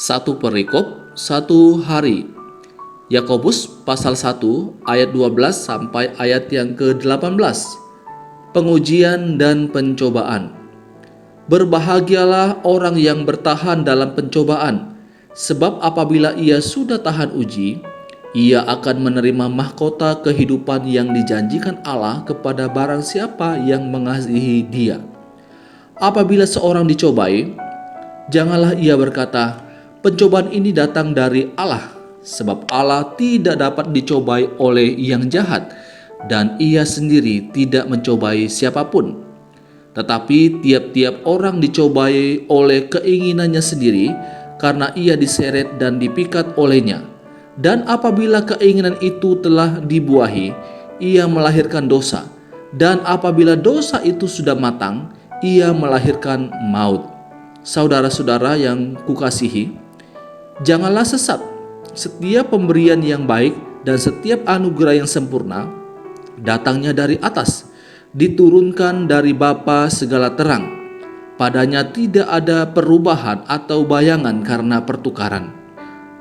Satu perikop, satu hari. Yakobus pasal 1 ayat 12 sampai ayat yang ke-18. Pengujian dan pencobaan. Berbahagialah orang yang bertahan dalam pencobaan, sebab apabila ia sudah tahan uji, ia akan menerima mahkota kehidupan yang dijanjikan Allah kepada barang siapa yang mengasihi Dia. Apabila seorang dicobai, janganlah ia berkata, "Pencobaan ini datang dari Allah," sebab Allah tidak dapat dicobai oleh yang jahat, dan Ia sendiri tidak mencobai siapapun. Tetapi tiap-tiap orang dicobai oleh keinginannya sendiri, karena ia diseret dan dipikat olehnya. Dan apabila keinginan itu telah dibuahi, ia melahirkan dosa. Dan apabila dosa itu sudah matang, ia melahirkan maut. Saudara-saudara yang kukasihi, janganlah sesat. Setiap pemberian yang baik dan setiap anugerah yang sempurna datangnya dari atas, diturunkan dari Bapa segala terang. Padanya tidak ada perubahan atau bayangan karena pertukaran.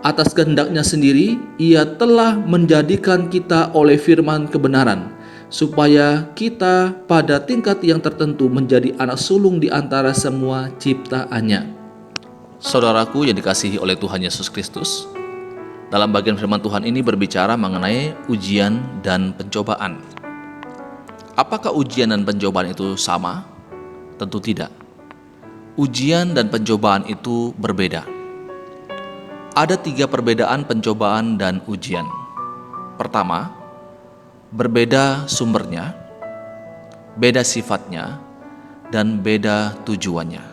Atas kehendaknya sendiri, Ia telah menjadikan kita oleh firman kebenaran, supaya kita pada tingkat yang tertentu menjadi anak sulung di antara semua ciptaannya. Saudaraku yang dikasihi oleh Tuhan Yesus Kristus, dalam bagian firman Tuhan ini berbicara mengenai ujian dan pencobaan. Apakah ujian dan pencobaan itu sama? Tentu tidak. Ujian dan pencobaan itu berbeda. Ada 3 perbedaan pencobaan dan ujian. Pertama, berbeda sumbernya, beda sifatnya, dan beda tujuannya.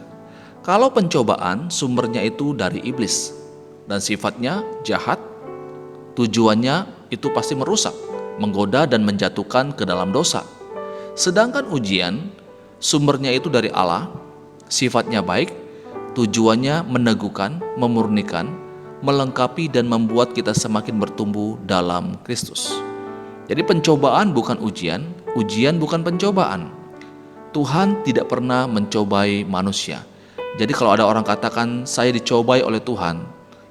Kalau pencobaan sumbernya itu dari iblis dan sifatnya jahat, tujuannya itu pasti merusak, menggoda dan menjatuhkan ke dalam dosa. Sedangkan ujian sumbernya itu dari Allah, sifatnya baik, tujuannya meneguhkan, memurnikan, melengkapi dan membuat kita semakin bertumbuh dalam Kristus. Jadi pencobaan bukan ujian, ujian bukan pencobaan. Tuhan tidak pernah mencobai manusia. Jadi kalau ada orang katakan saya dicobai oleh Tuhan,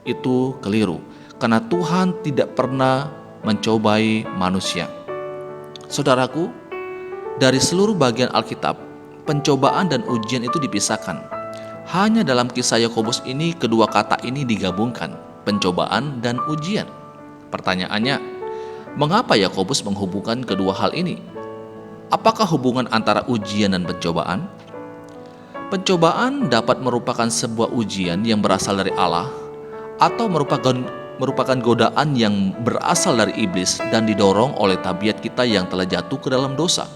itu keliru. Karena Tuhan tidak pernah mencobai manusia. Saudaraku, dari seluruh bagian Alkitab, pencobaan dan ujian itu dipisahkan. Hanya dalam kisah Yakobus ini kedua kata ini digabungkan, pencobaan dan ujian. Pertanyaannya, mengapa Yakobus menghubungkan kedua hal ini? Apakah hubungan antara ujian dan pencobaan? Pencobaan dapat merupakan sebuah ujian yang berasal dari Allah atau merupakan godaan yang berasal dari iblis dan didorong oleh tabiat kita yang telah jatuh ke dalam dosa.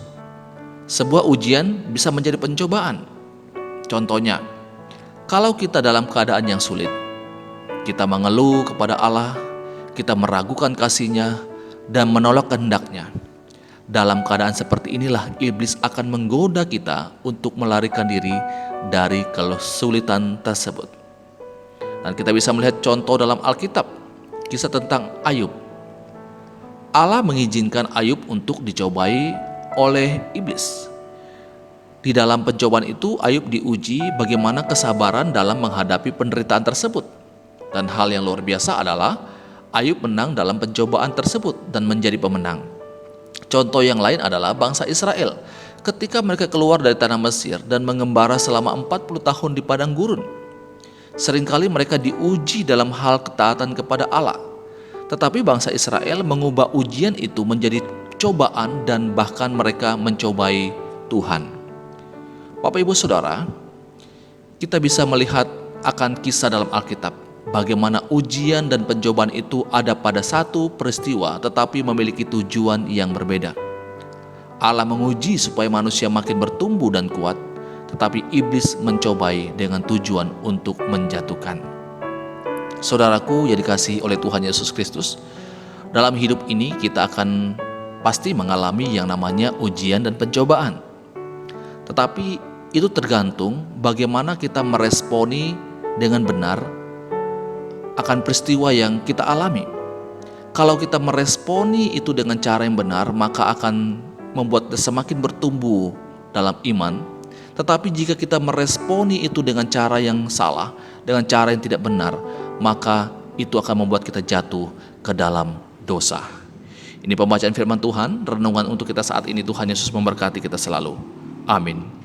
Sebuah ujian bisa menjadi pencobaan. Contohnya, kalau kita dalam keadaan yang sulit, kita mengeluh kepada Allah, kita meragukan kasih-Nya dan menolak kehendak-Nya. Dalam keadaan seperti inilah iblis akan menggoda kita untuk melarikan diri dari kesulitan tersebut. Dan kita bisa melihat contoh dalam Alkitab, kisah tentang Ayub. Allah mengizinkan Ayub untuk dicobai oleh iblis. Di dalam pencobaan itu Ayub diuji bagaimana kesabaran dalam menghadapi penderitaan tersebut. Dan hal yang luar biasa adalah Ayub menang dalam pencobaan tersebut dan menjadi pemenang. Contoh yang lain adalah bangsa Israel ketika mereka keluar dari tanah Mesir dan mengembara selama 40 tahun di padang gurun. Seringkali mereka diuji dalam hal ketaatan kepada Allah. Tetapi bangsa Israel mengubah ujian itu menjadi cobaan dan bahkan mereka mencobai Tuhan. Bapak Ibu Saudara, kita bisa melihat akan kisah dalam Alkitab bagaimana ujian dan pencobaan itu ada pada satu peristiwa tetapi memiliki tujuan yang berbeda. Allah menguji supaya manusia makin bertumbuh dan kuat, tetapi iblis mencobai dengan tujuan untuk menjatuhkan. Saudaraku yang dikasihi oleh Tuhan Yesus Kristus, dalam hidup ini kita akan pasti mengalami yang namanya ujian dan pencobaan. Tetapi itu tergantung bagaimana kita meresponi dengan benar akan peristiwa yang kita alami. Kalau kita meresponi itu dengan cara yang benar, maka akan membuat kita semakin bertumbuh dalam iman, Tetapi jika kita meresponi itu dengan cara yang salah, dengan cara yang tidak benar, maka itu akan membuat kita jatuh ke dalam dosa. Ini pembacaan firman Tuhan, renungan untuk kita saat ini. Tuhan Yesus memberkati kita selalu. Amin.